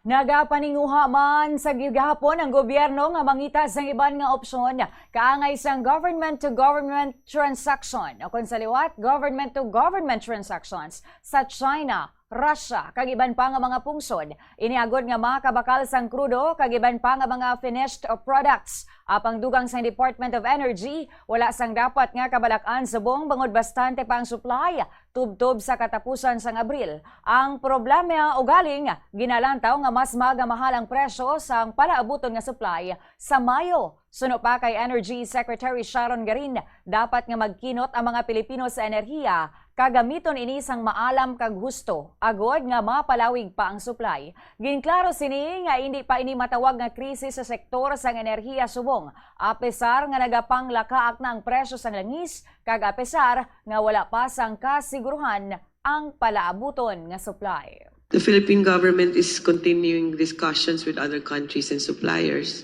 Nagapaninguha man sa gihapon ang gobyerno nga mangita sa iban nga opsyon kaangay sang government-to-government transaction o kung sa liwat, government-to-government transactions sa China, Russia, kag iban pa nga mga pungsod. Iniagod nga makabakal sang krudo kag iban pa nga mga finished products. Apang dugang sa Department of Energy, wala sang dapat nga kabalakan sa buong bangod bastante pa ang supply tubtob sa katapusan sang Abril. Ang problema ugaling ginalantaw nga mas magamahal ang presyo sang palaabuton nga supply sa Mayo. Suno pa kay Energy Secretary Sharon Garin, dapat nga magkinot ang mga Pilipino sa enerhiya kagamiton ini sang maalam kag husto agod nga mapalawig pa ang supply. Ginklaro sini nga hindi pa ini matawag nga krisis sa sektor sang enerhiya subong apesar nga nagapanglakaak na ang presyo sang langis kag apesar nga wala pa sang kasiguruhan ang palaabuton nga supply. The Philippine government is continuing discussions with other countries and suppliers.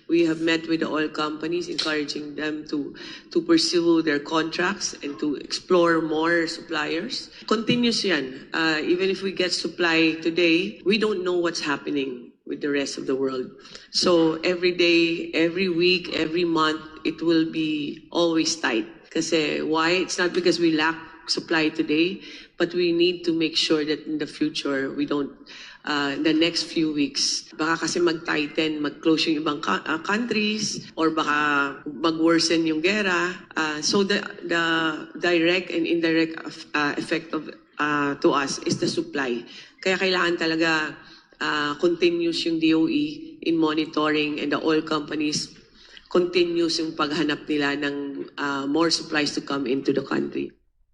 We have met with the oil companies, encouraging them to pursue their contracts and to explore more suppliers. Continuous yan. Even if we get supply today, we don't know what's happening with the rest of the world. So every day, every week, every month, it will be always tight. Kasi why? It's not because we lack supply today, but we need to make sure that in the future, we don't the next few weeks, baka kasi mag-tighten, mag-close yung ibang countries, or baka mag-worsen yung gera. So the direct and indirect effect of to us is the supply. Kaya kailangan talaga continuous yung DOE in monitoring, and the oil companies continuous yung paghanap nila ng more supplies to come into the country.